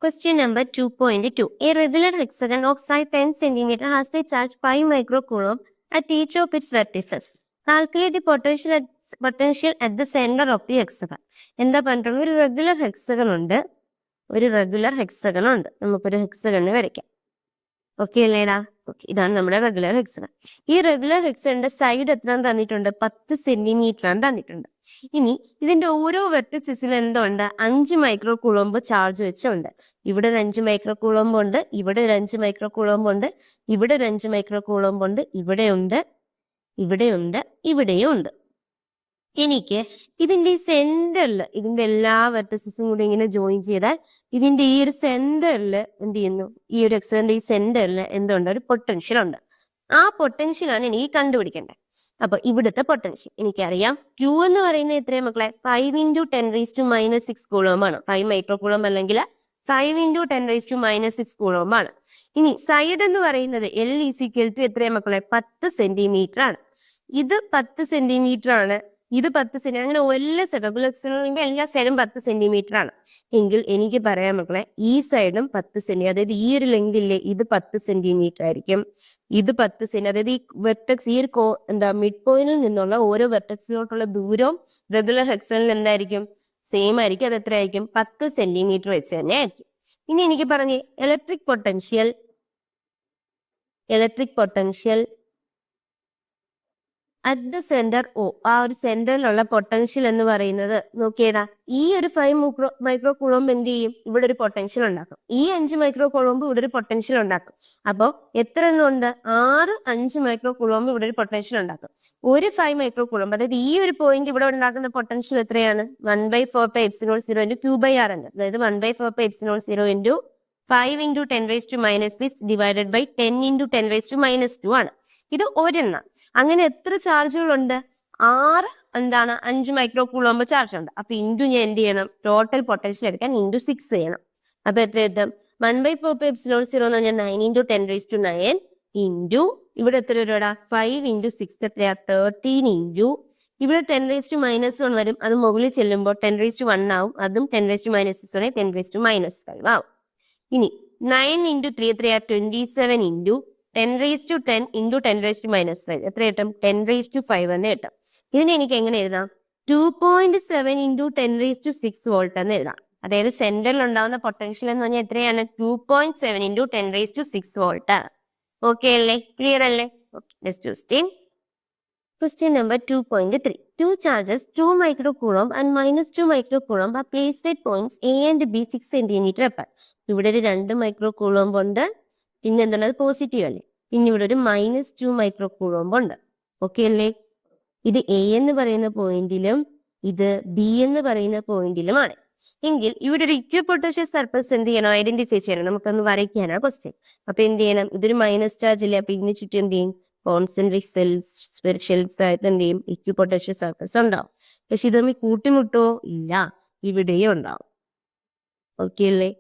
Question number 2.2. A regular hexagon of size 10 cm has a charge 5 microcoulomb at each of its vertices. Calculate the potential at the center of the hexagon. എന്താ പറഞ്ഞിട്ടുള്ള ഒരു regular hexagon ഉണ്ട്. നമുക്കൊരു ഹെക്സഗണ് വരയ്ക്കാം. Okay അല്ലേടാ? Okay, ഇതാണ് നമ്മുടെ regular hexagon. ഈ റെഗുലർ ഹെക്സഗണിന്റെ സൈഡ് എത്ര തന്നിട്ടുണ്ട്? 10 സെന്റിമീറ്റർ ആണ് തന്നിട്ടുണ്ട്. ഇനി ഇതിന്റെ ഓരോ വെർട്ടിക്സിലും എന്തുണ്ട്? 5 മൈക്രോ കുളമ്പ് ചാർജ് വെച്ചുണ്ട്. ഇവിടെ ഒരു 5 മൈക്രോ കുളമ്പ് ഉണ്ട്, ഇവിടെ ഒരു 5 മൈക്രോ കുളമ്പ് ഉണ്ട്, ഇവിടെ ഒരു 5 മൈക്രോ കുളമ്പ് ഉണ്ട്, ഇവിടെയുണ്ട്, ഇവിടെയും ഉണ്ട്. എനിക്ക് ഇതിന്റെ ഈ സെന്ററിൽ ഇതിന്റെ എല്ലാ വെർട്ടിസസും കൂടി ഇങ്ങനെ ജോയിൻ ചെയ്താൽ ഇതിന്റെ ഈ ഒരു സെന്ററിൽ എന്ത് ചെയ്യുന്നു? ഈ ഒരു ഹെക്സഗണിന്റെ ഈ സെന്ററിൽ എന്തുണ്ട്? ഒരു പൊട്ടൻഷ്യൽ ഉണ്ട്. ആ പൊട്ടൻഷ്യലാണ് എനിക്ക് കണ്ടുപിടിക്കേണ്ടത്. അപ്പൊ ഇവിടുത്തെ പൊട്ടൻഷ്യൽ എനിക്കറിയാം. Q എന്ന് പറയുന്നത് എത്രയാണ് മക്കളെ? 5 × 10⁻⁻6 കൂളോം ആണ്. 5 മൈക്രോ കൂളോം അല്ലെങ്കിൽ 5 × 10⁻⁻6 കൂളോം ആണ്. ഇനി സൈഡ് എന്ന് പറയുന്നത് L = എത്രയാണ് മക്കളെ? 10 സെന്റിമീറ്റർ ആണ്. ഇത് 10 സെന്റിമീറ്റർ ആണ്, ഇത് 10 സെന്റിമീറ്റർ. അങ്ങനെ എല്ലാ സൈഡും 10 സെന്റിമീറ്റർ ആണ്. എങ്കിൽ എനിക്ക് പറയാം മക്കളെ, ഈ സൈഡും 10 സെന്റിമീറ്റർ, അതായത് ഈ ഒരു ലെങ്ത് ഇല്ലേ, ഇത് 10 സെന്റിമീറ്റർ ആയിരിക്കും. ഇത് 10 സെന്റിമീറ്റർ, അതായത് ഈ വെർട്ടെക്സ്, ഈ ഒരു മിഡ് പോയിന്റിൽ നിന്നുള്ള ഓരോ വെർട്ടെക്സിലോട്ടുള്ള ദൂരവും റെഗുലർ ഹെക്സഗണിൽ എന്തായിരിക്കും? സെയിം ആയിരിക്കും. അത് എത്ര ആയിരിക്കും? 10 സെന്റിമീറ്റർ വെച്ച് തന്നെ ആയിരിക്കും. ഇനി എനിക്ക് പറഞ്ഞ് electric potential at the centre O, ആ ഒരു സെന്ററിലുള്ള പൊട്ടൻഷ്യൽ എന്ന് പറയുന്നത് നോക്കിയേടാ, ഈ ഒരു 5 മൈക്രോ കുളമ്പ് എന്ത് ചെയ്യും? ഇവിടെ ഒരു പൊട്ടൻഷ്യൽ ഉണ്ടാക്കും. ഈ 5 മൈക്രോ കുളമ്പ് ഇവിടെ ഒരു പൊട്ടൻഷ്യൽ ഉണ്ടാക്കും. അപ്പൊ എത്ര എണ്ണം ഉണ്ട്? 5 മൈക്രോ കുളമ്പ് ഇവിടെ ഒരു പൊട്ടൻഷ്യൽ ഉണ്ടാക്കും. ഒരു 5 മൈക്രോ കുളമ്പ്, അതായത് ഈ ഒരു പോയിന്റ് ഇവിടെ ഉണ്ടാക്കുന്ന പൊട്ടൻഷ്യൽ എത്രയാണ്? 1/4πε0 × Q/r എന്ന്. അതായത് 1/4πε0 × 5 × 10⁻⁻6 ഡിവൈഡഡ് ബൈ 10 × 10⁻⁻2 ആണ്. ഇത് ഒരെണ്ണം. അങ്ങനെ എത്ര ചാർജുകളുണ്ട്? 5 മൈക്രോ കൂളോംബ് ചാർജ് ഉണ്ട്. അപ്പൊ ഇൻറ്റു ഞാൻ എന്ത് ചെയ്യണം? ടോട്ടൽ പൊട്ടൻഷ്യൽ എടുക്കാൻ × 6 ചെയ്യണം. അപ്പൊ എത്ര കിട്ടും? 1/4πε0 എന്ന് പറഞ്ഞാൽ 9 × 10⁻9 ഇൻറ്റു ഇവിടെ എത്ര രൂപ? 5 × 6 എത്രയാ? 13 ഇൻറ്റു ഇവിടെ 10⁻⁻1 വരും. അത് മുകളിൽ ചെല്ലുമ്പോൾ 10⁻1 ആവും. അതും 10⁻⁻6 10⁻⁵ ആവും. ഇനി 9 × 3 എത്രയാ? 27 ഇൻറ്റു 10⁻10 × 10⁻⁻5 എത്ര കിട്ടും? 10⁵ എന്ന് കിട്ടും. ഇതിനെ എനിക്ക് എങ്ങനെ എഴുതാം? 2.7 × 10⁻6 വോൾട്ട് എന്ന് എഴുതാം. അതായത് സെന്ററിൽ ഉണ്ടാവുന്ന പൊട്ടൻഷ്യൽ എന്ന് പറഞ്ഞാൽ എത്രയാണ്? 2.7 × 10⁻6 വോൾട്ട് ആണ്. ഓക്കെ അല്ലേ? ക്ലിയർ അല്ലേ? Question number 2.3. Two charges 2 microcoulomb and -2 microcoulomb are placed at points A and B 6 cm apart. ഇവിടെ ഒരു 2 മൈക്രോകൂളോംബ് ഉണ്ട്, പിന്നെ എന്താണ്? പോസിറ്റീവ് അല്ലേ? പിന്നെ ഇവിടെ ഒരു -2 മൈക്രോകൂളോംബ് ഉണ്ട്. ഓക്കെ അല്ലേ? ഇത് A എന്ന് പറയുന്ന പോയിന്റിലും ഇത് B എന്ന് പറയുന്ന പോയിന്റിലുമാണ്. എങ്കിൽ ഇവിടെ ഒരു ഇക്വിപൊട്ടൻഷ്യൽ സർഫസ് എന്ത് ചെയ്യണം? ഐഡന്റിഫൈ ചെയ്യണം. നമുക്കൊന്ന് വരയ്ക്കാനാണ് ക്വസ്റ്റ്യൻ. അപ്പൊ എന്ത് ചെയ്യണം? ഇതൊരു മൈനസ് ചാർജ് ഇല്ലേ? അപ്പൊ ഇതിന് ചുറ്റും എന്ത് ചെയ്യും? കോൺസെൻട്രിക് ഷെൽസ് ആയിട്ട് എന്ത് ചെയ്യും? ഇക്വിപൊട്ടൻഷ്യൽ സർഫസ് ഉണ്ടാവും. പക്ഷെ ഇത് തമ്മിൽ കൂട്ടിമുട്ടോ? ഇല്ല, ഇവിടെയും ഉണ്ടാവും. ഓക്കെ അല്ലേ?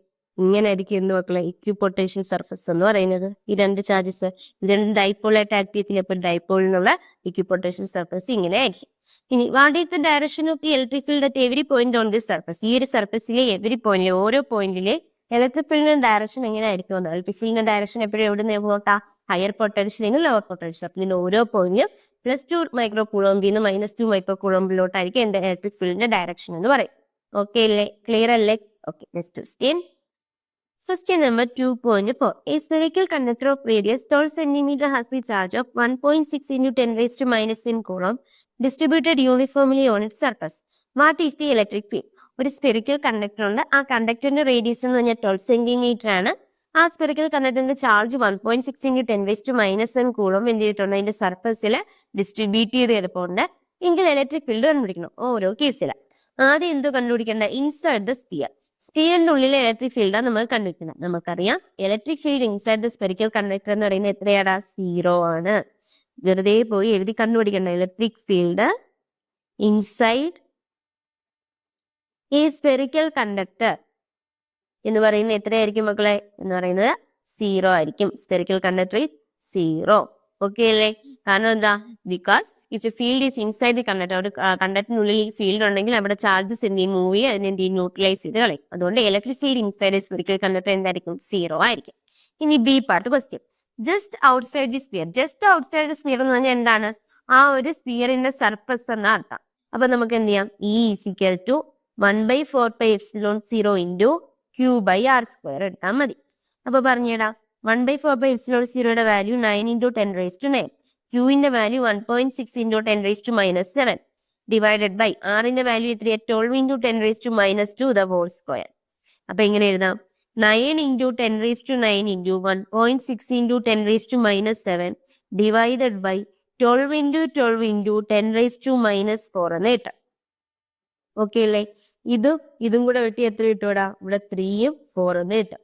ഇങ്ങനെ ആയിരിക്കും എന്ത് മക്കളെ? ഇക്വിപൊട്ടൻഷ്യൽ സർഫസ് എന്ന് പറയുന്നത്. ഈ രണ്ട് ചാർജസ് ഇത് രണ്ടും ഡൈപോളായിട്ട് ആക്ട് ചെയ്യത്തില്ല. അപ്പൊ ഡൈപോളിനുള്ള ഇക്വിപൊട്ടൻഷ്യൽ സർഫസ് ഇങ്ങനെ ആയിരിക്കും. ഇനി what is the direction of the electric field at every point on this surface? ഈ ഒരു സർഫസിലെ എവരി പോയിന്റിലെ ഓരോ പോയിന്റിലെ ഇലക്ട്രിക് ഫീൽഡിന്റെ ഡയറക്ഷൻ എങ്ങനെ ആയിരിക്കും? ഇലക്ട്രിക് ഫീൽഡിന്റെ ഡയറക്ഷൻ എപ്പോഴും എവിടെ നിന്ന് പോട്ടാ? ഹയർ പൊട്ടൻഷ്യൽ എങ്കിൽ ലോവർ പൊട്ടൻഷ്യൽ. അപ്പൊ ഇതിന്റെ ഓരോ പോയിന്റിലും +2 മൈക്രോ കൂളോംബിന്ന് -2 മൈക്രോ കൂളോംബിലോട്ടായിരിക്കും എന്റെ ഇലക്ട്രിക് ഫീൽഡിന്റെ ഡയറക്ഷൻ എന്ന് പറയും. ഓക്കെ അല്ലേ? ക്ലിയർ അല്ലേ? Okay, next question. Question number 2.4. A spherical conductor of radius 12 cm has the charge of 1.6 × 10⁻⁻n coulomb distributed uniformly on its surface. What is the electric field? ഒരു spherical conductor ഉണ്ട്. ആ കണ്ടക്ടറിന്റെ radius എന്ന് പറഞ്ഞാൽ 12 centimetre ആണ്. ആ spherical കണ്ടക്ടറിന്റെ charge 1.6 × 10⁻⁻n coulomb എന്ത് ചെയ്തിട്ടുണ്ട്? അതിന്റെ സർഫസിൽ ഡിസ്ട്രിബ്യൂട്ട് ചെയ്ത് കിടപ്പുണ്ട്. എങ്കിൽ ഇലക്ട്രിക് ഫീൽഡ് കണ്ടുപിടിക്കണം ഓരോ കേസിൽ. ആദ്യം എന്ത് കണ്ടുപിടിക്കേണ്ട? Inside the sphere. സ്പിയറിന്റെ ഉള്ളിലെ ഇലക്ട്രിക് ഫീൽഡാണ് നമ്മൾ കണ്ടുപിടിക്കുന്നത്. നമുക്കറിയാം electric field inside the spherical conductor എന്ന് പറയുന്നത് എത്രയാടാ? 0 ആണ്. വെറുതെ പോയി എഴുതി കണ്ടുപിടിക്കേണ്ട. ഇലക്ട്രിക് ഫീൽഡ് ഇൻസൈഡ് ഈ സ്പെറിക്കൽ കണ്ടക്ടർ എന്ന് പറയുന്നത് എത്രയായിരിക്കും മക്കളെ? എന്ന് പറയുന്നത് 0 ആയിരിക്കും. Spherical conductor is 0. ഓക്കെ അല്ലേ? കാരണം എന്താ? Because if A field is inside the conductor, ഒരു കണ്ടക്ടറിനുള്ളിൽ ഈ ഫീൽഡ് ഉണ്ടെങ്കിൽ അവിടെ ചാർജസ് എന്ത് ചെയ്യും? മൂവ് ചെയ്യും, അതിനെ എന്ത് ചെയ്യും? ന്യൂട്രലൈസ് ചെയ്ത് കളയും. അതുകൊണ്ട് electric field inside A spherical conductor എന്തായിരിക്കും? 0 ആയിരിക്കും. ഇനി B part question. Just outside the sphere. Just outside the sphere എന്ന് പറഞ്ഞാൽ എന്താണ്? ആ ഒരു സ്ഫിയറിന്റെ സർഫസ് എന്ന അർത്ഥം. അപ്പൊ നമുക്ക് എന്ത് ചെയ്യാം? E is equal to 1/4πε0 into Q/r² എടുത്താൽ മതി. അപ്പൊ പറഞ്ഞേടാ 1/4πε0യുടെ വാല്യൂ 9 into 10⁻⁹. Qന്റെ വാല്യൂ 1.6 into 10⁻⁻⁷ ഡിവൈഡഡ് ബൈ ആറിന്റെ വാല്യൂ എത്രയാ? 12 into 10⁻⁻2 the whole square. അപ്പൊ എങ്ങനെ എഴുതാം? 9 into 10⁻9 into 1.6 into 10⁻⁻7 divided by 12 into 12 into 10⁻⁻4 എന്ന് കിട്ടാം. ഓക്കെ അല്ലേ? ഇതും കൂടെ വെട്ടി എത്ര കിട്ടൂടാ? ഇവിടെ 3ഉം 4ഉം എന്ന് കിട്ടും.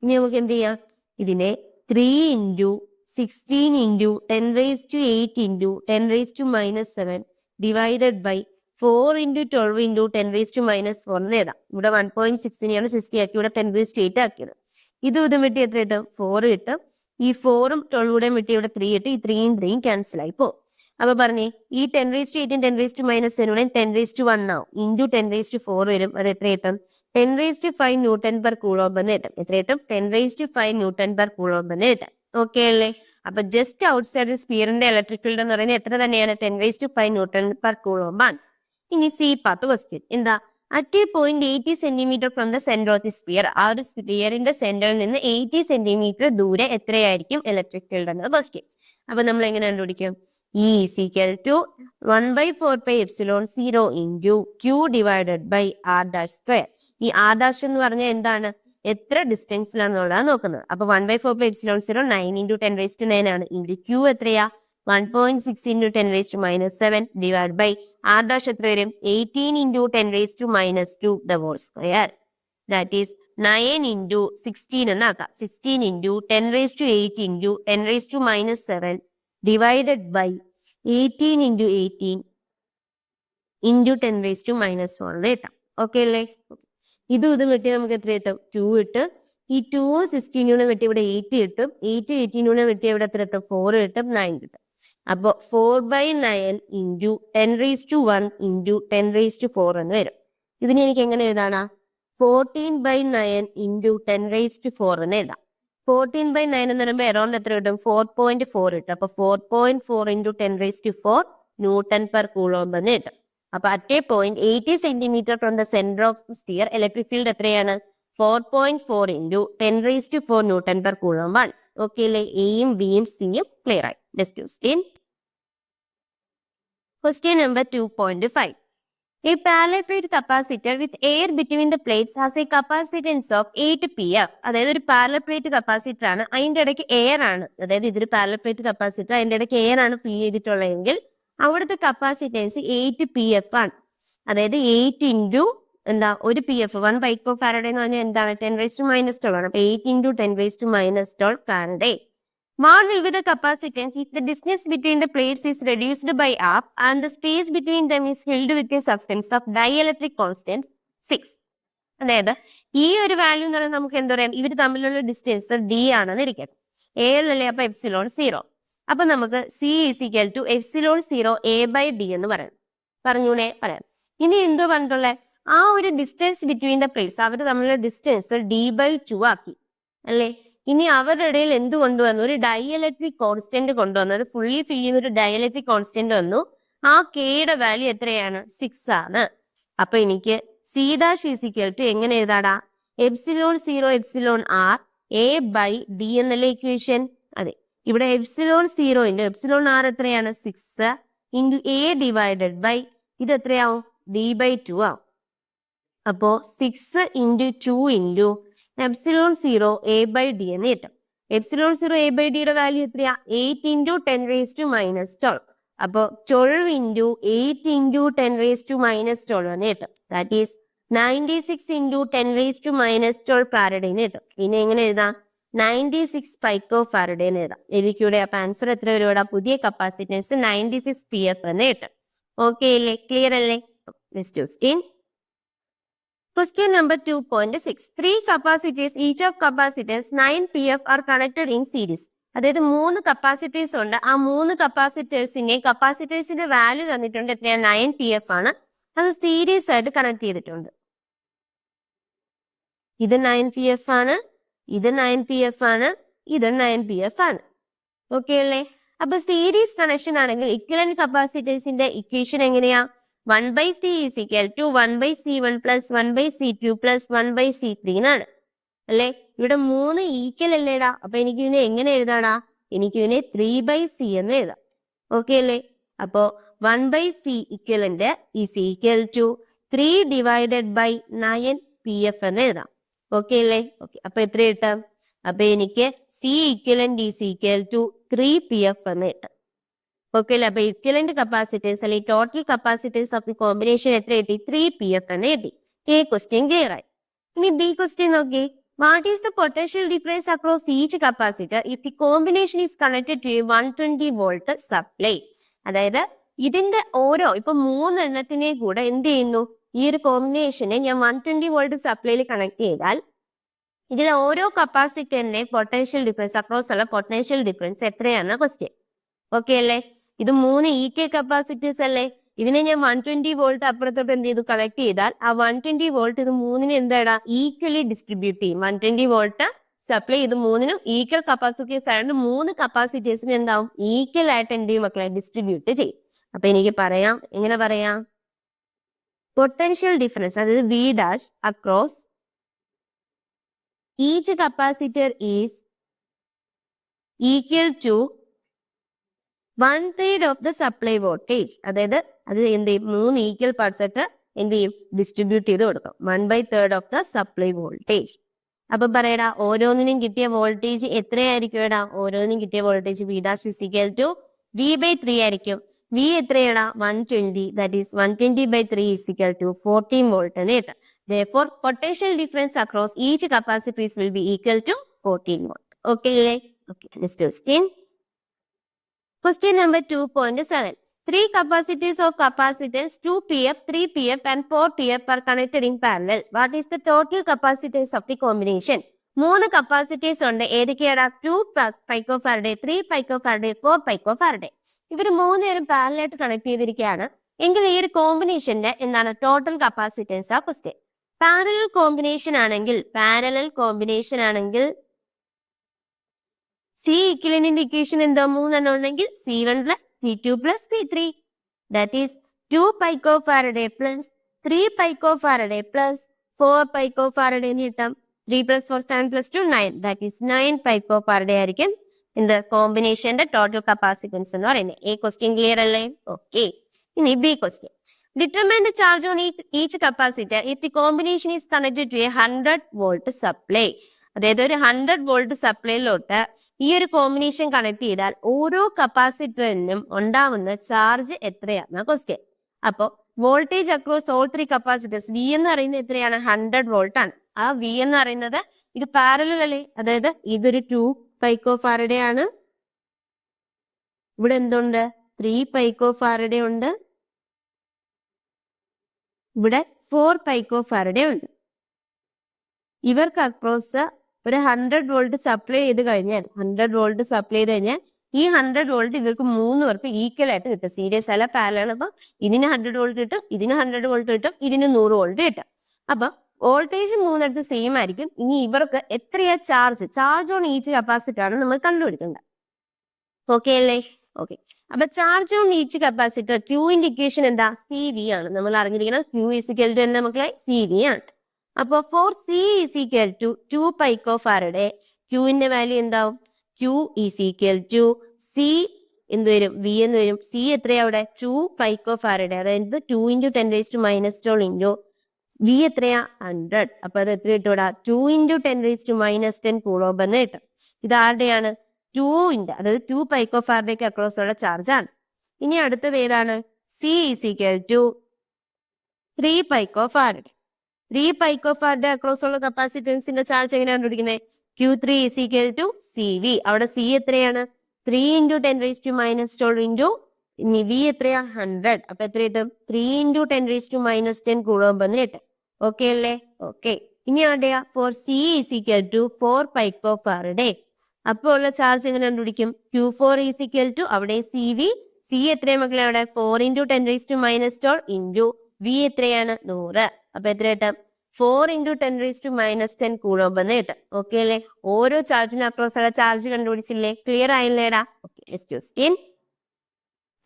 ഇനി നമുക്ക് എന്ത് ചെയ്യാം? ഇതിനെ 3 into 16 into 10⁻8 into 10⁻⁻7 divided by 4 into 12 into 10⁻⁻4 എന്ന് എഴുതാം. ഇവിടെ 1.6നെയാണ് 60 ആക്കി, ഇവിടെ 10⁻8 ആക്കിയത്. ഇതും വെട്ടി എത്ര കിട്ടും? 4 കിട്ടും. ഈ 4ഉം 12 കൂടെ വെട്ടി ഇവിടെ 3 കിട്ടും. ഈ 3യും ക്യാൻസൽ ആയി പോകും. അപ്പൊ പറഞ്ഞേ ഈ 10⁻8ഉം 10⁻⁻7 10⁻1 ആവും. ഇൻറ്റു 10⁻4 വരും. അത് എത്ര കിട്ടും? 10⁵ Newton/Coulomb എന്ന് കിട്ടും. എത്ര കിട്ടും? 10⁵ Newton/Coulomb എന്ന് കിട്ടും. ഓക്കെ അല്ലേ? അപ്പൊ ജസ്റ്റ് ഔട്ട്സൈഡ് സ്ഫിയറിന്റെ ഇലക്ട്രിക് ഫീൽഡ് എന്ന് പറയുന്നത് എത്ര തന്നെയാണ്? 10⁵ Newton/Coulomb ആണ്. ഇനി സി പാർട്ട് ക്വസ്റ്റ്യൻ എന്താ? At A point 80 centimetre from the centre of the sphere. ആ ഒരു സ്ഫിയറിന്റെ സെന്ററിൽ നിന്ന് 80 സെന്റിമീറ്റർ ദൂരെ എത്രയായിരിക്കും ഇലക്ട്രിക് ഫീൽഡ് എന്നത് ക്വസ്റ്റ്യൻ. അപ്പൊ നമ്മൾ എങ്ങനെ കണ്ടുപിടിക്കും? E is equal to 1/4πε0 into Q divided by r'². ഈ r' എന്ന് പറഞ്ഞാൽ എന്താണ്? എത്ര ഡിസ്റ്റൻസിലാണെന്നുള്ളതാണ് നോക്കുന്നത്. അപ്പൊ 1/4πε0 9 into 10⁻9 ആണ്. ഇൻറ്റു Q എത്രയാ? 1.6 into 10⁻⁻7 ഡിവൈഡ് ബൈ r' എത്ര വരും? 18 into 10⁻2 the whole square. That is 9 into 16 എന്നാക്കാം. 16 into 10⁻8 into 10⁻⁻7 divided by 18 into 18 into 10⁻⁻1 കിട്ടാം. ഓക്കെ അല്ലേ? ഇതും വെട്ടി നമുക്ക് എത്ര കിട്ടും? 2 കിട്ടും. ഈ 2ഉം 16 വെട്ടി ഇവിടെ 8 കിട്ടും. 8 18 വെട്ടി ഇവിടെ എത്ര കിട്ടും? 4 കിട്ടും. 9 കിട്ടും. അപ്പൊ 4/9 into 10⁻1 into 10⁻4 എന്ന് വരും. ഇതിനെ എനിക്ക് എങ്ങനെ എഴുതാനാ? 14/9 into 10⁻4 എന്ന് എഴുതാം. 14/9 എന്ന് പറയുമ്പോൾ അറൗണ്ട് എത്ര കിട്ടും? 4.4 കിട്ടും. അപ്പൊ 4.4 into 10⁻4 Newton/Coulomb എന്ന് കിട്ടും. അപ്പൊ at A point 80 centimetre from the centre of the sphere electric field എത്രയാണ്? 4.4 into 10⁻4 Newton/Coulomb ആണ്. ഓക്കെ അല്ലേ? എയും ബിയും സിയും ക്ലിയർ ആയി. Next question. Question number 2.5. A parallel plate capacitor with air between the plates has a capacitance of 8 pF. അതായത് ഒരു parallel plate capacitor ആണ്, അതിന്റെ ഇടയ്ക്ക് എയർ ആണ്. അതായത് ഇതൊരു പാരലൽ പ്ലേറ്റ് കപ്പാസിറ്റർ, അതിന്റെ ഇടയ്ക്ക് എയർ ആണ് ഫിൽ ചെയ്തിട്ടുള്ളതെങ്കിൽ അവിടുത്തെ കപ്പാസിറ്റൻസ് 8 pF ആണ്. അതായത് 8 into എന്താ? ഒരു pF 1 picofarad എന്ന് പറഞ്ഞാൽ എന്താണ്? 10⁻⁻12 ആണ്. അപ്പൊ 8 into 10⁻⁻12 farad. What will be the capacitance if the distance between the plates is reduced by half and the space between them is filled with a substance of dielectric constant 6? അതായത് ഈ ഒരു value എന്ന് പറയുന്നത് നമുക്ക് എന്താ പറയാം? ഇവർ തമ്മിലുള്ള ഡിസ്റ്റൻസ് d ആണെന്ന് ഇരിക്കട്ടെ. എയറിലല്ലേ? അപ്പൊ ε0. അപ്പൊ നമുക്ക് C is equal to ε0 A/d എന്ന് പറഞ്ഞൂടെ? പറയാം. ഇനി എന്തോ പറഞ്ഞിട്ടുള്ളത്? ആ ഒരു ഡിസ്റ്റൻസ് ബിറ്റ്വീൻ ദ പ്ലേറ്റ്സ്, അവർ തമ്മിലുള്ള ഡിസ്റ്റൻസ് d/2 ആക്കി അല്ലേ? ഇനി അവരുടെ ഇടയിൽ എന്ത് കൊണ്ടുവന്നു? ഒരു ഡൈഇലക്ട്രിക് കോൺസ്റ്റന്റ് കൊണ്ടുവന്നു. അത് ഫുള്ളി ഫിൽ ചെയ്യുന്ന ഒരു ഡൈഇലക്ട്രിക് കോൺസ്റ്റന്റ് വന്നു. ആ കെയുടെ വാല്യൂ എത്രയാണ്? 6 ആണ്. അപ്പൊ എനിക്ക് C' is equal to എങ്ങനെ എഴുതാടാ? ε0 εr A/d എന്നല്ലേ ഇക്വേഷൻ? അതെ. ഇവിടെ ε0 into εr എത്രയാണ്? 6 into A ഡിവൈഡഡ് ബൈ ഇത് എത്രയാവും? d/2 ആവും. അപ്പോ 6 into 2 into ε0 A/d എന്ന് കിട്ടും. ε0 A/d യുടെ വാല്യൂ എത്രയാ? 8 into 10⁻⁻12. അപ്പൊ 12 into 8 into 10⁻⁻12 എന്ന് കിട്ടും. ദാറ്റ് ഈസ് 96 into 10⁻⁻12 ഫാരഡേ എന്ന് കിട്ടും. പിന്നെ എങ്ങനെ എഴുതാം? 96 picofarad എന്ന് എഴുതാം. എനിക്കൂടെ അപ്പൊ ആൻസർ എത്ര വരും? പുതിയ കപ്പാസിറ്റൻസ് 96 pF എന്ന് കിട്ടും. ഓക്കെ അല്ലേ? ക്ലിയർ അല്ലേ? Next question. Question number 2.6. 3 capacitors, each of capacitance 9 pF are connected in series. അതായത് 3 കപ്പാസിറ്റേഴ്സ് ഉണ്ട്. ആ 3 കപ്പാസിറ്റേഴ്സിന്റെ വാല്യൂ തന്നിട്ടുണ്ട്. എത്രയാണ്? 9 pf ആണ്. അത് സീരീസ് ആയിട്ട് കണക്ട് ചെയ്തിട്ടുണ്ട്. ഇത് 9 pf ആണ്, ഇത് 9 pf ആണ്, ഇത് 9 pf ആണ്. ഓക്കെ അല്ലേ? അപ്പൊ സീരീസ് കണക്ഷൻ ആണെങ്കിൽ ഇക്വലന്റ് കപ്പാസിറ്റേഴ്സിന്റെ ഇക്വേഷൻ എങ്ങനെയാ? 1/c is equal to 1/c1 plus 1/c2 plus 1/c3 എന്നാണ് അല്ലേ? ഇവിടെ 3 ഈക്വൽ അല്ലേടാ. അപ്പൊ എനിക്കിതിനെ എങ്ങനെ എഴുതാടാ? എനിക്കിതിനെ 3/c എന്ന് എഴുതാം. ഓക്കെ അല്ലേ? അപ്പോ 1/c equivalent is equal to 3 divided by 9 pf എന്ന് എഴുതാം. ഓക്കെ അല്ലേ? ഓക്കെ. അപ്പൊ എത്ര കിട്ടും? അപ്പൊ എനിക്ക് c equivalent is equal to 3 pf എന്ന് കിട്ടും. ഓക്കെ അല്ലേ? അപ്പൊ ഇക്വലന്റ് കപ്പാസിറ്റേഴ്സ് അല്ലെങ്കിൽ total capacitors of the combination എത്ര കിട്ടി? 3 pf എന്ന് കിട്ടി. എ ക്വസ്റ്റ്യൻ ക്ലിയർ ആയി. ഇനി ബി ക്വസ്റ്റ്യൻ നോക്കി. What is the potential difference across each capacitor if the combination is connected to a 120 volt supply? അതായത് ഇതിന്റെ ഓരോ ഇപ്പൊ 3 എണ്ണത്തിനെ കൂടെ എന്ത് ചെയ്യുന്നു? ഈ ഒരു കോമ്പിനേഷനെ ഞാൻ 120 വോൾട്ട് സപ്ലൈയിൽ കണക്ട് ചെയ്താൽ ഇതിലെ ഓരോ കപ്പാസിറ്ററിന്റെ പൊട്ടൻഷ്യൽ ഡിഫറൻസ് അക്രോസ് ഉള്ള പൊട്ടൻഷ്യൽ ഡിഫറൻസ് എത്രയാണ് ക്വസ്റ്റ്യൻ. ഓക്കെ അല്ലേ? ഇത് 3 ഈക്വൽ കപ്പാസിറ്റേഴ്സ് അല്ലേ? ഇതിനെ ഞാൻ 120 വോൾട്ട് അപ്പുറത്തോട്ട് എന്ത് ചെയ്തു? കണക്ട് ചെയ്താൽ ആ 120 വോൾട്ട് ഇത് 3ന് എന്താടാ? ഈക്വലി ഡിസ്ട്രിബ്യൂട്ട് ചെയ്യും. 120 വോൾട്ട് സപ്ലൈ ഇത് 3നും ഈക്വൽ കപ്പാസിറ്റേഴ്സ് ആയതുകൊണ്ട് 3 കപ്പാസിറ്റേഴ്സിന് എന്താവും? ഈക്വൽ ആയിട്ട് എന്ത് ചെയ്യും മക്കളെ? ഡിസ്ട്രിബ്യൂട്ട് ചെയ്യും. അപ്പൊ എനിക്ക് പറയാം, എങ്ങനെ പറയാം? പൊട്ടൻഷ്യൽ ഡിഫറൻസ് അതായത് V dash across each capacitor is equal to 1/3 of the supply voltage. അതായത് അത് എന്ത് ചെയ്യും? 3 ഈക്വൽ പാർട്സ് ആയിട്ട് എന്ത് ചെയ്യും? ഡിസ്ട്രിബ്യൂട്ട് ചെയ്ത് കൊടുക്കും. 1/3 ഓഫ് ദ സപ്ലൈ വോൾട്ടേജ്. അപ്പൊ പറയടാ, ഓരോന്നിനും കിട്ടിയ വോൾട്ടേജ് എത്രയായിരിക്കും? എടാ ഓരോന്നിനും കിട്ടിയ voltage V dash is equal to V/3 ആയിരിക്കും. വി എത്രയാടാ? 120. That is 120/3 is equal to 14 volt എന്ന് കിട്ടും. Therefore, potential difference across each capacitors will be equal to 14 volt. Okay അല്ലേ? Okay, next question. Question number 2.7. 3 capacitors of capacitance 2 pf, 3 pf and 4 pf are connected in parallel. What is the total capacitance of the combination? 3 capacitors ഉണ്ട്. ഏതൊക്കെയാണ്? 2 പൈക്കോഫാരഡേ, 3 പൈക്കോഫാരഡേ, 4 പൈക്കോഫാരഡേ. ഇവർ 3 പേരും പാരലായിട്ട് connect ചെയ്തിരിക്കുകയാണ്. എങ്കിൽ ഈ ഒരു കോമ്പിനേഷന്റെ എന്താണ് ടോട്ടൽ കപ്പാസിറ്റൻസ് ആ ക്വസ്റ്റ്യൻ. പാരലൽ കോമ്പിനേഷൻ ആണെങ്കിൽ സി ഇക്വലന്റിന്റെ ഇക്വേഷൻ എന്താ? 3 എണ്ണം ഉണ്ടെങ്കിൽ C1 plus C2 plus C3 that is 2 picofarad plus 3 picofarad plus 4 picofarad എന്ന് കിട്ടാം. 3 plus 4 7 plus 2 9 that is 9 picofarad ആയിരിക്കും இந்த കോമ്പിനേഷന്റെ ടോട്ടൽ കപ്പാസിറ്റൻസ് എന്ന് പറയുന്നത്. A ക്വസ്റ്റ്യൻ ക്ലിയർ അല്ലേ? ഓക്കെ. ഇനി B question. Determine the charge on each capacitor if the combination is connected to a 100 volt supply. അതായത് ഒരു 100 വോൾട്ട് സപ്ലൈയിലോട്ട് ഈ ഒരു കോമ്പിനേഷൻ കണക്ട് ചെയ്താൽ ഓരോ കപ്പാസിറ്ററിനും ഉണ്ടാവുന്ന ചാർജ് എത്രയാണ് ക്വസ്റ്റ്യൻ. അപ്പോ voltage across all 3 capacitors V എന്ന് പറയുന്നത് എത്രയാണ്? 100 വോൾട്ട് ആണ്. ആ വി എന്ന് പറയുന്നത് ഇത് പാരലൽ അല്ലേ? അതായത് ഇതൊരു 2 പൈക്കോഫാരഡേ ആണ്. ഇവിടെ എന്തുണ്ട്? 3 പൈക്കോഫാരഡേ ഉണ്ട്. ഇവിടെ 4 പൈക്കോഫാരഡേ ഉണ്ട്. ഇവർക്ക് അക്രോസ് ഒരു 100 വോൾട്ട് സപ്ലൈ ചെയ്ത് കഴിഞ്ഞാൽ ഈ 100 വോൾട്ട് ഇവർക്ക് 3 പേർക്ക് ഈക്വൽ ആയിട്ട് കിട്ടും. സീരീസ് അല്ല പാരലൽ. അപ്പൊ ഇതിന് 100 വോൾട്ട് കിട്ടും, ഇതിന് 100 വോൾട്ട് കിട്ടും, ഇതിന് 100 വോൾട്ട് കിട്ടും. അപ്പൊ വോൾട്ടേജ് 3 സെയിം ആയിരിക്കും. ഇനി ഇവർക്ക് എത്രയാ ചാർജ് ഓൺ ഈച്ച് കപ്പാസിറ്റർ ആണ് നമ്മൾ കണ്ടുപിടിക്കേണ്ടത്. ഓക്കെ അല്ലേ? ഓക്കെ. അപ്പൊ ചാർജ് ഓൺ ഈച്ച് കപ്പാസിറ്റർ ക്യൂവിന്റെ ഇക്വേഷൻ എന്താ? CV ആണ്. നമ്മൾ അറിഞ്ഞിരിക്കുന്നത് Q is equal to എന്താ മക്കളെ? CV ആണ്. അപ്പൊ for C is equal to 2 picofarad ക്യൂവിന്റെ വാല്യൂ എന്താവും? Q is equal to C എന്ത് വരും? V എന്ന് വരും. C എത്രയാ അവിടെ? 2 പൈക്കോഫാരഡേ. അതായത് 2 × 10⁻⁻12 ഇൻറ്റു V എത്രയാ? 100. അപ്പൊ അത് എത്ര കിട്ടൂടാ? 2 × 10⁻10 കൂളോബ് എന്ന് കിട്ടും. ഇത് ആരുടെയാണ്? 2ന്റെ അതായത് 2 പൈക്കോഫാരഡേക്ക് അക്രോസ് ഉള്ള ചാർജ് ആണ്. ഇനി അടുത്തത് ഏതാണ്? C is equal to 3 പൈക്കോഫാരഡ്. 3 പൈക്കോഫാരഡേ across ഉള്ള കപ്പാസിറ്റൻസിന്റെ ചാർജ് എങ്ങനെയാണ് കണ്ടുപിടിക്കുന്നത്? Q3 is equal to CV. അവിടെ C എത്രയാണ്? 3 × 10⁻12 ഇൻറ്റു V എത്രയാ? 100. അപ്പൊ എത്ര കിട്ടും? 3 × 10⁻10 കൂളോബ് എന്ന് കിട്ടും. ഓക്കെ അല്ലേ? ഓക്കെ. ഇനി അവിടെയാ for C is equal to 4 പൈക്കോഫാരഡേ. അപ്പോൾ ഉള്ള ചാർജ് എങ്ങനെ കണ്ടുപിടിക്കും? Q4 ഈസ് ഈക്വൽ ടു അവിടെ സി എത്രയാണ് മക്കളെ? അവിടെ 4 × 10⁻⁻12 ഇൻറ്റു വി എത്രയാണ്? 100. അപ്പൊ എത്ര കിട്ടും? 4 × 10⁻⁻10 കൂളോംബ് എന്ന് കിട്ടും. ഓക്കെ അല്ലേ? ഓരോ ചാർജിന് അക്രോസ് ഉള്ള ചാർജ് കണ്ടുപിടിച്ചില്ലേ? ക്ലിയർ ആയില്ലേടാ? Okay, next question.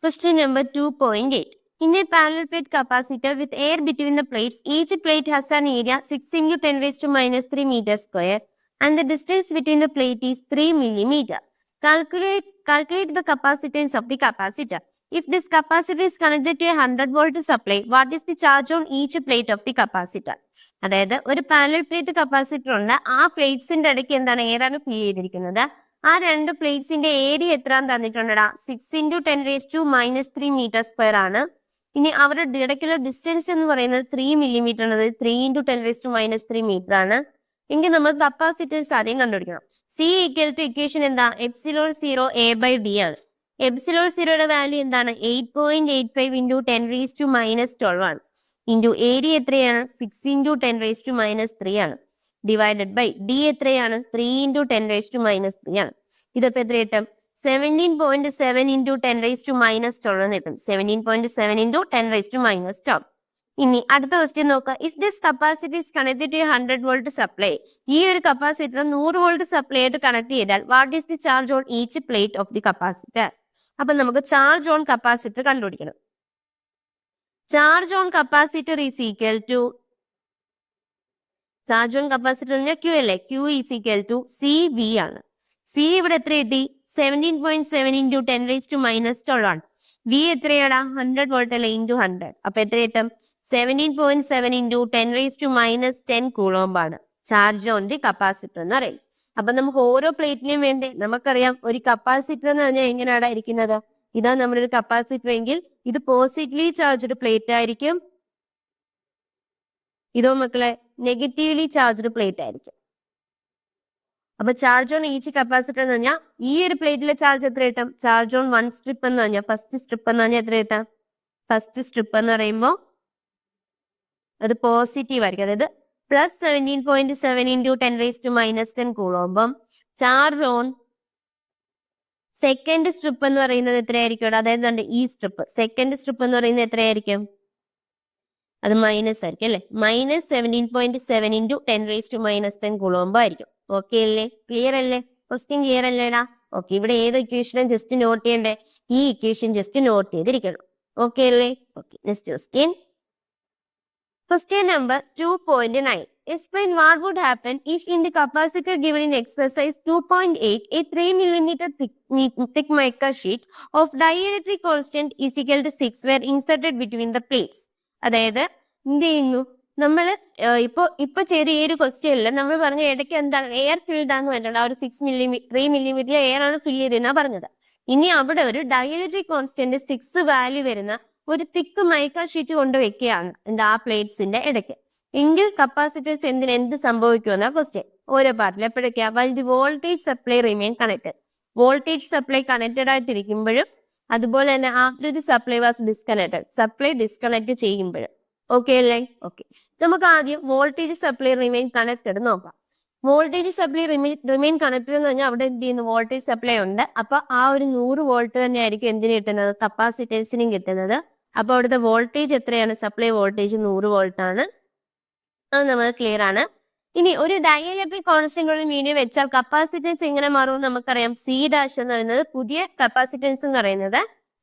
Question number 2.8. In a parallel plate capacitor with air between the plates, each plate has an area 6 × 10⁻³ meters square and the distance between the plate is 3 millimeter. Calculate the capacitance of the capacitor. If this capacitor is connected to a 100-volt supply, what is the charge on each plate of the capacitor? അതായത് ഒരു parallel plate capacitor ഉണ്ട്. ആ പ്ലേറ്റ്സിന്റെ ഇടയ്ക്ക് എന്താണ്? എയറാണ് ഫിൽ ചെയ്തിരിക്കുന്നത്. ആ രണ്ട് പ്ലേറ്റ്സിന്റെ area എത്രയാന്ന് തന്നിട്ടുണ്ടടാ? 6 × 10⁻³ മീറ്റർ സ്ക്വയർ ആണ്. ഇനി അവരുടെ ഇടയ്ക്കുള്ള ഡിസ്റ്റൻസ് എന്ന് പറയുന്നത് 3 മില്ലിമീറ്റർ ആണ്. 3 × 10⁻³ മീറ്റർ ആണ്. എങ്കിൽ നമ്മൾ കപ്പാസിറ്റൻസ് ആദ്യം കണ്ടുപിടിക്കണം. സി ഈക്വൽ ടു ഇക്വേഷൻ എന്താ? ε0 A/d ആണ്. ε0യുടെ വാല്യൂ എന്താണ്? 8.85 × 10⁻12 ആണ്. ഇൻറ്റു ഏരിയ എത്രയാണ്? 6 × 10⁻³ ആണ്. ഡിവൈഡഡ് ബൈ ഡി എത്രയാണ്? 3 × 10⁻³ ആണ്. ഇതപ്പോ എത്ര കിട്ടും? 17.7 × 10⁻12 എന്ന് കിട്ടും. 17.7 × 10⁻12. ഇനി അടുത്ത ക്വസ്റ്റ്യൻ നോക്കുക. If this capacitor is connected to 100-volt supply, ഈ ഒരു കപ്പാസിറ്റർ 100-volt സപ്ലൈ ആയിട്ട് കണക്ട് ചെയ്താൽ what is the charge on each plate of the capacitor? അപ്പൊ നമുക്ക് ചാർജ് ഓൺ കപ്പാസിറ്റർ കണ്ടുപിടിക്കണം. Charge on capacitor is equal to charge on capacitor Q അല്ലേ? Q is equal to CV ആണ്. C ഇവിടെ എത്ര കിട്ടി? 17.7 × 10⁻12 ആണ്. വി എത്രയാടാ? 100 volt അല്ലേ? ഇൻറ്റു 100. അപ്പൊ എത്ര കിട്ടും? 17.7 × 10⁻10 കൂളോംബ് ആണ് ചാർജ് ഓൺ ദി കപ്പാസിറ്റർ എന്ന് പറയും. അപ്പൊ നമുക്ക് ഓരോ പ്ലേറ്റിനും വേണ്ടി നമുക്കറിയാം ഒരു കപ്പാസിറ്റർ എന്ന് പറഞ്ഞാൽ എങ്ങനെയാണ് ഇരിക്കുന്നത്? ഇതാ നമ്മുടെ ഒരു കപ്പാസിറ്റർ എങ്കിൽ ഇത് പോസിറ്റീവ്ലി ചാർജ്ഡ് പ്ലേറ്റ് ആയിരിക്കും. ഇതോ മക്കളെ നെഗറ്റീവ്ലി ചാർജ്ഡ് പ്ലേറ്റ് ആയിരിക്കും. അപ്പൊ ചാർജ് ഓൺ ഈച്ച് കപ്പാസിറ്റർ എന്ന് പറഞ്ഞാൽ ഈ ഒരു പ്ലേറ്റിലെ ചാർജ് എത്ര കിട്ടും? ചാർജ് ഓൺ 1 സ്ട്രിപ്പ് എന്ന് പറഞ്ഞാൽ ഫസ്റ്റ് സ്ട്രിപ്പ് എന്ന് പറഞ്ഞാൽ എത്ര കിട്ടാം? ഫസ്റ്റ് സ്ട്രിപ്പ് എന്ന് പറയുമ്പോൾ അത് പോസിറ്റീവ് ആയിരിക്കും. അതായത് +17.7 × 10⁻10 കൂളോംബും ചാർജ് ഓൺ സെക്കൻഡ് സ്ട്രിപ്പ് എന്ന് പറയുന്നത് എത്രയായിരിക്കും? അതായത് ഈ സ്ട്രിപ്പ് സെക്കൻഡ് സ്ട്രിപ്പ് എന്ന് പറയുന്നത് എത്രയായിരിക്കും? അത് മൈനസ് ആയിരിക്കും അല്ലെ? -17.7 × 10⁻10 കൂളോംബ് ആയിരിക്കും. ഓക്കെ അല്ലേ? ക്ലിയർ അല്ലേ? ക്വസ്റ്റ്യൻ ക്ലിയർ അല്ലേടാ? ഓക്കെ, ഇവിടെ ഏത് ഇക്വേഷനും ജസ്റ്റ് നോട്ട് ചെയ്യണ്ടേ? ഈ ഇക്വേഷൻ ജസ്റ്റ് നോട്ട് ചെയ്തിരിക്കണം. ഓക്കെ അല്ലേ? Okay, next question. Question number 2.9. Explain what would happen if in the capacitor given in exercise 2.8, a 3 millimeter thick mica sheet of dielectric constant is equal to 6 were inserted between the plates. അതായത് എന്ത് ചെയ്യുന്നു? നമ്മൾ ഇപ്പൊ ചെയ്ത ഈ ഒരു ക്വസ്റ്റ്യനിൽ നമ്മൾ പറഞ്ഞ ഇടയ്ക്ക് എന്താണ്? എയർ ഫിൽഡ് ആണെന്ന് പറഞ്ഞിട്ടുണ്ട്. ആ ഒരു 3 millimeter എയർ ആണ് ഫിൽ ചെയ്തെന്നാ പറഞ്ഞത്. ഇനി അവിടെ ഒരു ഡയലക്ട്രിക് കോൺസ്റ്റന്റ് 6 വാല്യൂ വരുന്ന ഒരു തിക്ക് മൈക്ക ഷീറ്റ് കൊണ്ട് വെക്കുകയാണ് ആ പ്ലേറ്റ്സിന്റെ ഇടയ്ക്ക്. എങ്കിൽ കപ്പാസിറ്റൻസ് എന്ത് സംഭവിക്കുമെന്ന ക്വസ്റ്റ്യൻ. ഓരോ പാർട്ടിൽ എപ്പോഴൊക്കെയാ? While the voltage supply remain connected. Voltage supply connected ആയിട്ടിരിക്കുമ്പോഴും അതുപോലെ തന്നെ after the supply was disconnected, supply disconnect ചെയ്യുമ്പോഴും. ഓക്കെ അല്ലേ? ഓക്കെ, നമുക്ക് ആദ്യം വോൾട്ടേജ് സപ്ലൈ റിമെയിൻ കണക്റ്റഡ് നോക്കാം. വോൾട്ടേജ് സപ്ലൈ റിമെയിൻ കണക്റ്റഡ് എന്ന് പറഞ്ഞാൽ അവിടെ എന്ത് ചെയ്യുന്നു? വോൾട്ടേജ് സപ്ലൈ ഉണ്ട്. അപ്പൊ ആ ഒരു 100 വോൾട്ട് തന്നെ ആയിരിക്കും എന്തിനു കിട്ടുന്നത്? കപ്പാസിറ്റൻസിനും കിട്ടുന്നത്. അപ്പൊ അവിടുത്തെ വോൾട്ടേജ് എത്രയാണ്? സപ്ലൈ വോൾട്ടേജ് 100 വോൾട്ട് ആണ്. അത് നമുക്ക് ക്ലിയർ ആണ്. ഇനി ഒരു ഡയലക്ട്രിക് കോൺസ്റ്റന്റ് വീഡിയോ വെച്ചാൽ കപ്പാസിറ്റൻസ് എങ്ങനെ മാറും നമുക്കറിയാം. C' എന്ന് പറയുന്നത് പുതിയ കപ്പാസിറ്റൻസ് എന്ന് പറയുന്നത്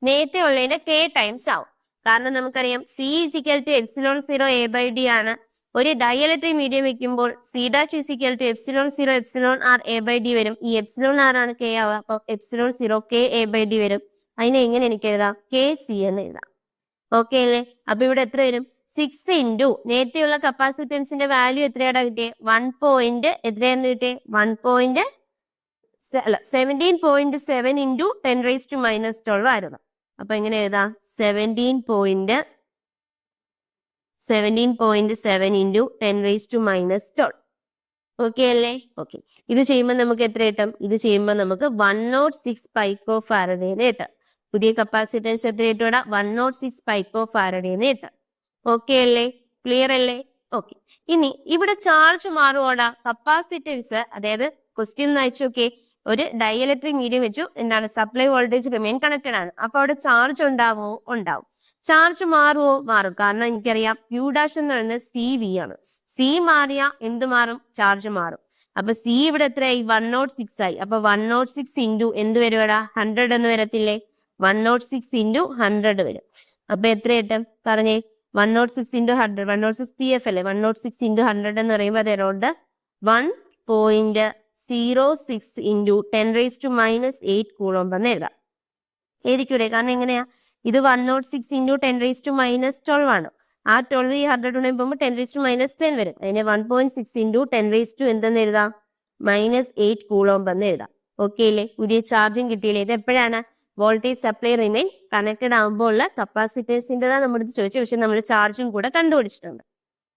നേരത്തെ ഉള്ളതിന്റെ K ടൈംസ് ആവും. കാരണം നമുക്കറിയാം C = ε0 A/d ആണ്. ഒരു ഡയലക്ട്രിക് മീഡിയം വെക്കുമ്പോൾ C' = ε0 A/d വരും. ഈ εr ആണ് K ആവുക. അപ്പൊ ε0 K A/d വരും. അതിനെ എങ്ങനെ എനിക്ക് എഴുതാം? KC എന്ന് എഴുതാം. ഓക്കെ അല്ലേ? അപ്പൊ ഇവിടെ എത്ര വരും? 6 × നേരത്തെയുള്ള കപ്പാസിറ്റൻസിന്റെ വാല്യൂ എത്രയാണ് കിട്ടിയത്? 17.7 × 10⁻12 ആയിരുന്നു. അപ്പൊ എങ്ങനെ എഴുതാം? 17.7 × 10⁻12. ഓക്കെ അല്ലേ? ഓക്കെ, ഇത് ചെയ്യുമ്പോൾ നമുക്ക് എത്ര കിട്ടും? ഇത് ചെയ്യുമ്പോൾ നമുക്ക് 106 picofarad എന്ന് കിട്ടും. പുതിയ കപ്പാസിറ്റൻസ് എത്ര കിട്ടൂടാ? 106 picofarad എന്ന് കിട്ടും. ഓക്കെ അല്ലേ? ക്ലിയർ അല്ലേ? ഓക്കെ, ഇനി ഇവിടെ ചാർജ് മാറുവാടാ. കപ്പാസിറ്റൻസ്, അതായത് ക്വസ്റ്റ്യൻ അയച്ചു നോക്കിയേ. ഒരു ഡൈഇലക്ട്രിക് മീഡിയം വെച്ചു എന്താണ് സപ്ലൈ വോൾട്ടേജ് റിമെയിൻ കണക്റ്റഡ് ആണ്. അപ്പൊ അവിടെ ചാർജ് ഉണ്ടാവുമോ? ഉണ്ടാവും. ചാർജ് മാറുമോ? മാറും. കാരണം എനിക്കറിയാം Q ഡാഷ് എന്ന് പറയുന്നത് CV ആണ്. C മാറിയ എന്ത് മാറും? ചാർജ് മാറും. അപ്പൊ C ഇവിടെ എത്രയായി? 106 ആയി. അപ്പൊ 106 ഇൻറ്റു എന്ത് വരും ഇവിടെ? 100 എന്ന് വരത്തില്ലേ? 106 ഇൻറ്റു 100 വരും. അപ്പൊ എത്ര കിട്ടും? പറഞ്ഞേ. 106 ഇൻറ്റു 100, 106 PF അല്ലേ? 106 ഇൻറ്റു 100 എന്ന് പറയുമ്പോൾ അത് അറൗണ്ട് 1.06 ഇൻറ്റു 10⁻⁻8 കൂളോംബ് എന്ന് എഴുതാം. എഴുതിക്കൂടെ? കാരണം എങ്ങനെയാ? ഇത് 106 ഇൻറ്റു 10⁻12 ആണ്. ആ 12 ഈ 100 കൊണ്ട് പോകുമ്പോൾ 10⁻10 വരും. അതിനെ 1.6 ഇൻറ്റു 10 എന്തെന്ന് എഴുതാം? -8 കൂളോംബ് എന്ന് എഴുതാം. ഓക്കെ അല്ലേ? പുതിയ ചാർജും കിട്ടിയില്ലേ? ഇത് എപ്പോഴാണ്? വോൾട്ടേജ് സപ്ലൈ റിമെയിൻ കണക്റ്റഡ് ആകുമ്പോൾ ഉള്ള കപ്പാസിറ്റേഴ്സിൻ്റെതാണ് നമ്മുടെ ചോദിച്ചത്. പക്ഷെ നമ്മൾ ചാർജും കൂടെ കണ്ടുപിടിച്ചിട്ടുണ്ട്.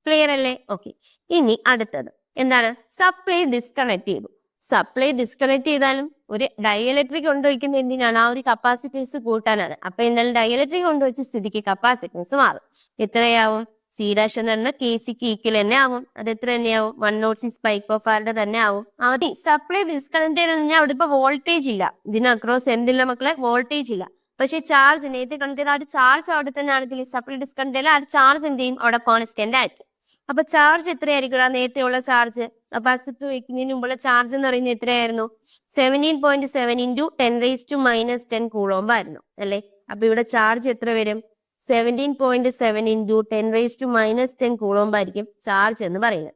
ക്ലിയർ അല്ലേ? ഓക്കെ. ഇനി അടുത്തത് എന്താണ്? സപ്ലൈ ഡിസ്കണക്ട് ചെയ്തു. സപ്ലൈ ഡിസ്കണക്ട് ചെയ്താലും ഒരു ഡൈഇലക്ട്രിക് കൊണ്ടുവയ്ക്കുന്ന എന്തിനാണ്? ആ ഒരു കപ്പാസിറ്റൻസ് കൂട്ടാനാണ്. അപ്പൊ എന്തായാലും ഡൈഇലക്ട്രിക് കൊണ്ടുവച്ച സ്ഥിതിക്ക് കപ്പാസിറ്റൻസ് മാറും. എത്രയാവും? C ഡാഷ് എന്ന് പറഞ്ഞാൽ KCക്ക് ഈക്വൽ തന്നെ ആവും. അത് എത്ര തന്നെയാവും? 106 പൈക്കോഫാരഡ് തന്നെ ആവും. ആദ്യം സപ്ലൈ ഡിസ്കണക്ട് ചെയ്ത് കഴിഞ്ഞാൽ അവിടെ ഇപ്പൊ വോൾട്ടേജ് ഇല്ല. ഇതിന് അക്രോസ് എന്തില്ല മക്കളെ? വോൾട്ടേജ് ഇല്ല. പക്ഷെ ചാർജ് നേരത്തെ കണക്ട് ചെയ്ത ആ ഒരു ചാർജ് അവിടെ തന്നെ ആണെങ്കിൽ സപ്ലൈ ഡിസ്കണക്ട് ചെയ്താൽ ആ ചാർജ് എന്ത് ചെയ്യും? അവിടെ കോൺസ്റ്റന്റ് ആയിരിക്കും. അപ്പൊ ചാർജ് എത്രയായിരിക്കും? നേരത്തെ ഉള്ള ചാർജ് കപ്പാസിറ്റർ വെക്കുന്നതിന് മുമ്പുള്ള ചാർജ് എന്ന് പറയുന്നത് എത്രയായിരുന്നു? 17.7 ഇൻറ്റു 10⁻10 കൂളോംബ് ആയിരുന്നു അല്ലേ? അപ്പൊ ഇവിടെ ചാർജ് എത്ര വരും? 17.7 ഇൻറ്റു 10⁻10 കൂളോംബ് ആയിരിക്കും ചാർജ് എന്ന് പറയുന്നത്.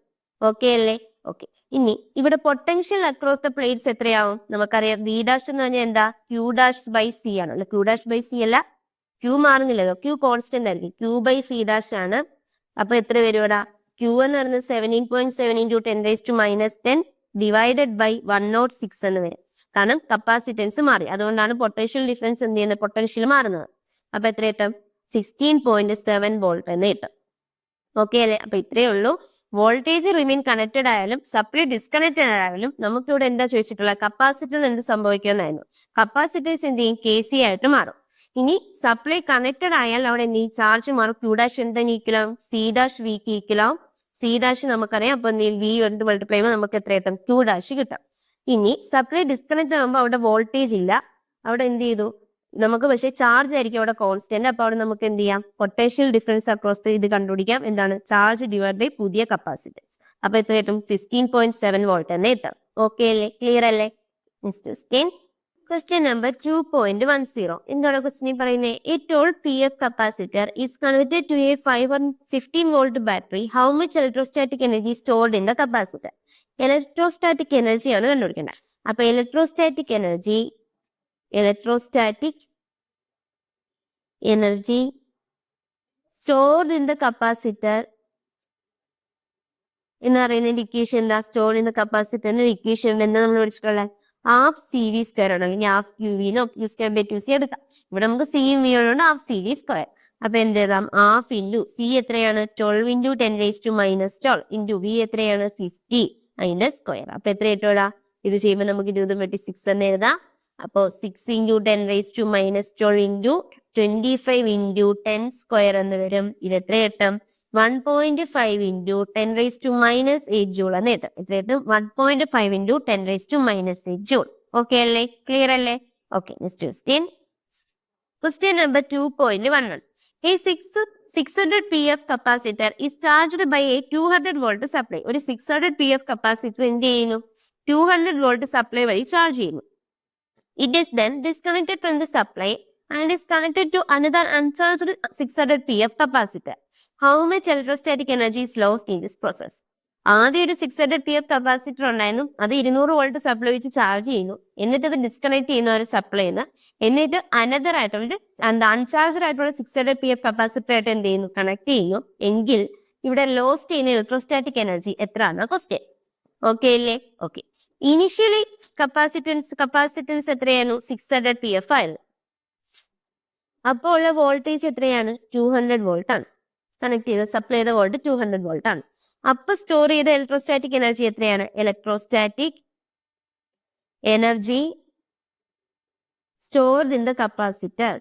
ഓക്കെ അല്ലേ? ഓക്കെ. ഇനി ഇവിടെ പൊട്ടൻഷ്യൽ അക്രോസ് ദ പ്ലേറ്റ്സ് എത്രയാവും? നമുക്കറിയാം V ഡാഷ് എന്ന് പറഞ്ഞാൽ എന്താ? Q ഡാഷ് ബൈ C ആണ്. അല്ല, Q ഡാഷ് ബൈ C അല്ല, Q മാറുന്നില്ലല്ലോ. Q കോൺസ്റ്റന്റ് ആയിരിക്കും. Q ബൈ C ഡാഷ് ആണ്. അപ്പൊ എത്ര വരും ഇവിടെ? Q എന്ന് പറയുന്നത് 17.7 ഇൻറ്റു 10⁻10 ഡിവൈഡഡ് ബൈ 106 എന്ന് വരും. കാരണം കപ്പാസിറ്റൻസ് മാറി. അതുകൊണ്ടാണ് പൊട്ടൻഷ്യൽ ഡിഫറൻസ് എന്ത് ചെയ്യുന്നത്? പൊട്ടൻഷ്യൽ മാറുന്നത്. അപ്പൊ എത്ര കിട്ടും? 16.7 വോൾട്ട് എന്ന് കിട്ടും. ഓക്കെ അല്ലേ? അപ്പൊ ഇത്രയേ ഉള്ളൂ. വോൾട്ടേജ് റിമെയിൻ കണക്റ്റഡ് ആയാലും സപ്ലൈ ഡിസ്കണക്റ്റഡ് ആയാലും നമുക്കിവിടെ എന്താ ചോദിച്ചിട്ടുള്ള? കപ്പാസിറ്ററിൽ എന്ത് സംഭവിക്കുമെന്നായിരുന്നു. കപ്പാസിറ്റേഴ്സ് എന്ത് ചെയ്യും? KC ആയിട്ട് മാറും. ഇനി സപ്ലൈ കണക്റ്റഡ് ആയാൽ അവിടെ എന്ത് ചെയ്യും? ചാർജ് മാറും. Q ഡാഷ് എന്തിന് ഈക്വലാവും? C ഡാഷ് Vക്ക് ഈക്വലാവും. C ഡാഷ് നമുക്കറിയാം. അപ്പൊ എന്ത് ചെയ്യും? V കൊണ്ട് മൾട്ടിപ്ലൈ ചെയ്യുമ്പോൾ നമുക്ക് എത്ര കിട്ടും? Q ഡാഷ് കിട്ടും. ഇനി സപ്ലൈ ഡിസ്കണക്ട് ആകുമ്പോൾ അവിടെ വോൾട്ടേജ് ഇല്ല. അവിടെ എന്ത് ചെയ്തു? നമുക്ക് പക്ഷേ ചാർജ് ആയിരിക്കും അവിടെ കോൺസ്റ്റന്റ്. അപ്പൊ അവിടെ നമുക്ക് എന്ത് ചെയ്യാം? പൊട്ടൻഷ്യൽ ഡിഫറൻസ് അക്രോസ് ഇത് കണ്ടുപിടിക്കാം. എന്താണ്? ചാർജ് ഡിവൈഡ് ബൈ പുതിയ കപ്പാസിറ്റൻസ്. അപ്പൊ എത്ര കിട്ടും? 16.7 വോൾട്ട് എന്ന് കിട്ടും. ഓക്കെ അല്ലേ? ക്ലിയർ അല്ലേ? Question number 2.10. എന്താണ് ക്വസ്റ്റ്യൻ പറയുന്നത്? A 12 PF capacitor is connected to a 15 volt battery. How much electrostatic energy stored in the capacitor? Electrostatic energy ആണ് കണ്ടുപിടിക്കേണ്ടത്. അപ്പൊ electrostatic energy stored in the capacitor എന്ന് പറയുന്നതിന്റെ ഇക്വേഷൻ എന്താ? സ്റ്റോർഡ് ഇൻ ദ കപ്പാസിറ്ററിന്റെ equation എന്താ നമ്മൾ പഠിച്ചിട്ടുള്ളത്? ഹാഫ് CV സ്ക്വയർ ആണ്. അല്ലെങ്കിൽ half QV no Q square by 2C എടുക്കാം. ഇവിടെ നമുക്ക് സിയും വി ഉള്ളതുകൊണ്ട് ഹാഫ് CV സ്ക്വയർ. അപ്പൊ എന്ത് എഴുതാം? ഹാഫ് ഇൻറ്റു C എത്രയാണ്? 12 ഇൻറ്റു 10⁻12 ഇൻറ്റു V എത്രയാണ്? 50 അതിന്റെ സ്ക്വയർ. അപ്പൊ എത്ര കിട്ടൂടാ? ഇത് ചെയ്യുമ്പോൾ നമുക്ക് 20 വെട്ടി 6 എന്ന് എഴുതാം. അപ്പോ 6 ഇൻറ്റു 10⁻12 ഇൻറ്റു 25 ഇൻറ്റു 10 സ്ക്വയർ എന്ന് വരും. ഇത് എത്ര കിട്ടും? 1.5 ഇൻറ്റു 10⁻8 ജൂൾ എന്ന് കിട്ടും. എത്ര കിട്ടും? 1.5 ഇൻറ്റു 10⁻8 ജൂൾ. ഓക്കെ അല്ലേ? ക്ലിയർ അല്ലേ? Okay. Next question. Question number 2.11. A 600 PF capacitor is charged by a 200 volt supply. ഒരു 600 PF capacitor എന്ത് ചെയ്യുന്നു? 200 volt supply വഴി ചാർജ് ചെയ്യുന്നു. It is then disconnected from the supply and is connected to another uncharged 600 PF capacitor. How much electrostatic energy is lost in this process? ആദ്യം ഒരു 600 PF capacitor ഉണ്ടായിരുന്നു. അത് 200 volt supply വെച്ച് charge ചെയ്യുന്നു. എന്നിട്ട് അത് ഡിസ്കണക്ട് ചെയ്യുന്ന ഒരു സപ്ലൈ ചെയ്യുന്നു. എന്നിട്ട് അനദർ ആയിട്ടുള്ള അൺചാർജഡ് ആയിട്ടുള്ള 600 PF കപ്പാസിറ്റർ ആയിട്ട് എന്ത് ചെയ്യുന്നു? കണക്ട് ചെയ്യുന്നു. എങ്കിൽ ഇവിടെ ലോസ്റ്റ് ചെയ്യുന്ന ഇലക്ട്രോസ്റ്റാറ്റിക് എനർജി എത്ര ആണ് ക്വസ്റ്റ്യൻ. ഓക്കെ അല്ലേ? ഓക്കെ. ഇനിഷ്യലി കപ്പാസിറ്റൻസ് എത്രയായിരുന്നു? 600 PF ആയിരുന്നു. അപ്പോൾ ഉള്ള വോൾട്ടേജ് എത്രയാണ്? 200 വോൾട്ട് ആണ്. കണക്ട് ചെയ്ത സപ്ലൈ ചെയ്ത വോൾട്ട് 200 വോൾട്ട് ആണ്. അപ്പൊ സ്റ്റോർ ചെയ്ത ഇലക്ട്രോസ്റ്റാറ്റിക് എനർജി എത്രയാണ്? Electrostatic energy stored in the capacitor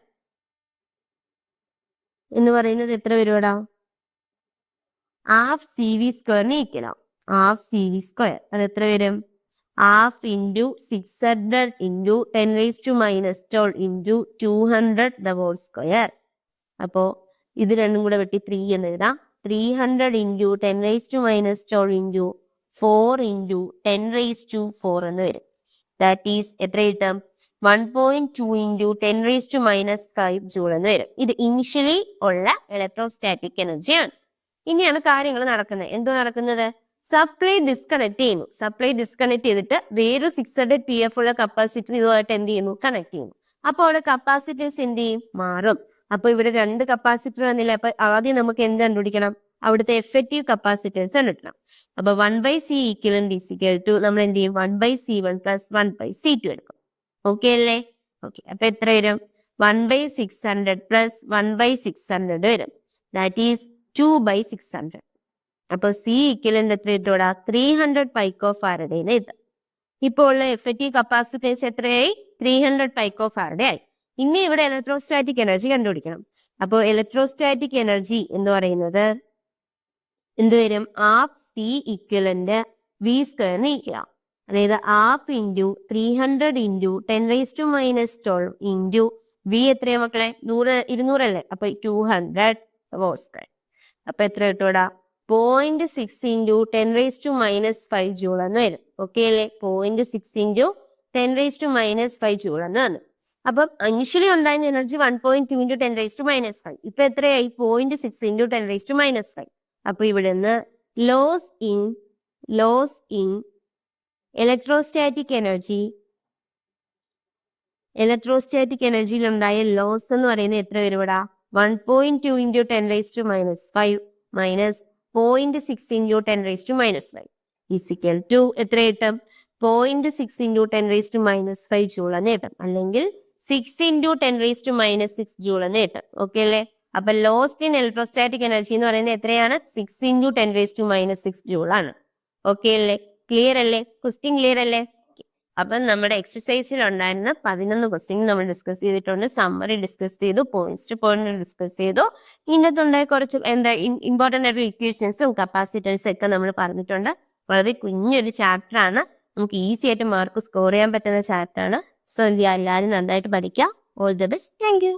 എന്ന് പറയുന്നത് എത്ര വരുവാടാ? ഹാഫ് CV സ്ക്വയറിന് ഈക്വലാവും. ഹാഫ് CV സ്ക്വയർ അത് എത്ര വരും? Half into 600 into 10⁻⁻12 into 200 the whole square. അപ്പോൾ ഇത് രണ്ടും കൂടെ വെട്ടി 3 എന്ന് എഴുതാം. 300 ഇൻറ്റു 10⁻12 ഇൻറ്റു 4 ഇൻറ്റു 10⁻4 എന്ന് വരും. ദാറ്റ് ഈസ് എത്ര കിട്ടും? 1.2 ഇൻറ്റു 10⁻5 ജൂൾ എന്ന് വരും. ഇത് ഇനിഷ്യലി ഉള്ള ഇലക്ട്രോസ്റ്റാറ്റിക് എനർജിയാണ്. ഇനിയാണ് കാര്യങ്ങൾ നടക്കുന്നത്. എന്തോ നടക്കുന്നത്? സപ്ലൈ ഡിസ്കണക്ട് ചെയ്യുന്നു. സപ്ലൈ ഡിസ്കണക്ട് ചെയ്തിട്ട് വേറൊരു 600 PF ഉള്ള കപ്പാസിറ്റർ ഇതുമായിട്ട് എന്ത് ചെയ്യുന്നു? കണക്ട് ചെയ്യുന്നു. അപ്പോൾ അവിടെ കപ്പാസിറ്റൻസ് എന്ത് ചെയ്യും? മാറും. അപ്പൊ ഇവിടെ 2 കപ്പാസിറ്റർ വന്നില്ല. അപ്പൊ ആദ്യം നമുക്ക് എന്ത് കണ്ടുപിടിക്കണം? അവിടുത്തെ എഫക്റ്റീവ് കപ്പാസിറ്റൻസ് കണ്ടുപിടിക്കണം. അപ്പൊ 1/C equivalent is equal to നമ്മൾ എന്ത് ചെയ്യും? 1/C1 plus 1/C2 എടുക്കും. ഓക്കെ അല്ലേ? ഓക്കെ. അപ്പൊ എത്ര വരും? 1/600 plus 1/600 വരും. That is 2/600. അപ്പൊ C equivalent എത്ര ഇട്ടോടാ? 300 picofarad എന്ന് എഴുതാം. ഇപ്പോൾ ഉള്ള എഫക്റ്റീവ് കപ്പാസിറ്റൻസ് എത്രയായി? 300 picofarad ആയി. ഇനി ഇവിടെ ഇലക്ട്രോസ്റ്റാറ്റിക് എനർജി കണ്ടുപിടിക്കണം. അപ്പോൾ ഇലക്ട്രോസ്റ്റാറ്റിക് എനർജി എന്ന് പറയുന്നത് എന്ത് വരും? ഹാഫ് C equivalent V² നീക്കുക. അതായത് half into 300 into 10⁻12 into V എത്രയാ മക്കളെ? 200 അല്ലേ? അപ്പൊ 200 ഹോൾ സ്ക്വയർ. അപ്പൊ എത്ര കിട്ടൂടാ? 0.6 ഇൻറ്റു 10⁻5 ജൂൾ എന്ന് വരും. ഓക്കെ അല്ലേ? 0.6 ഇൻറ്റു 10⁻5 ജൂൾ എന്ന് വന്നു. അപ്പം ഇനിഷ്യലി ഉണ്ടായിരുന്ന എനർജി 1.2 ഇൻറ്റു 10⁻5. ഇപ്പൊ എത്രയായി? 0.6 ഇൻറ്റു 10⁻5. അപ്പൊ ഇവിടെ നിന്ന് ലോസ് ഇൻ ഇലക്ട്രോസ്റ്റാറ്റിക് എനർജിയിൽ ഉണ്ടായ ലോസ് എന്ന് പറയുന്നത് എത്ര വരും ഇവിടെ? 1.2 into 10⁻5 minus 0.6 into 10⁻5 is equal to എത്ര കിട്ടും? 0.6 ഇൻറ്റു 10⁻5 ജൂൾ എന്ന് കിട്ടും. അല്ലെങ്കിൽ 6 ഇൻറ്റു 10⁻6 ജൂൾ എന്ന് കിട്ടും. ഓക്കെ അല്ലേ? അപ്പൊ ലോസ്റ്റ് ഇൻ ഇലക്ട്രോസ്റ്റാറ്റിക് എനർജി എന്ന് പറയുന്നത് എത്രയാണ്? 6 ഇൻറ്റു 10⁻6 ജൂൾ ആണ്. ഓക്കെ അല്ലേ? ക്ലിയർ അല്ലേ? ക്വസ്റ്റ്യൻ ക്ലിയർ അല്ലേ? അപ്പം നമ്മുടെ എക്സസൈസിൽ ഉണ്ടായിരുന്ന 11 ക്വസ്റ്റ്യൻ നമ്മൾ ഡിസ്കസ് ചെയ്തിട്ടുണ്ട്. സമ്മറി ഡിസ്കസ് ചെയ്തു, പോയിന്റ്സ് ടു പോയിന്റ് ഡിസ്കസ് ചെയ്തു. ഇതിനകത്തുണ്ടായ കുറച്ച് ഇമ്പോർട്ടൻ്റ് ആയിട്ടുള്ള ഇക്വേഷൻസും കപ്പാസിറ്റൻസും ഒക്കെ നമ്മൾ പറഞ്ഞിട്ടുണ്ട്. വളരെ കുഞ്ഞൊരു ചാപ്റ്റർ ആണ്. നമുക്ക് ഈസി ആയിട്ട് മാർക്ക് സ്കോർ ചെയ്യാൻ പറ്റുന്ന ചാപ്റ്റർ ആണ്. സോ എല്ലാവരും നന്നായിട്ട് പഠിക്കാം. All the best. Thank you.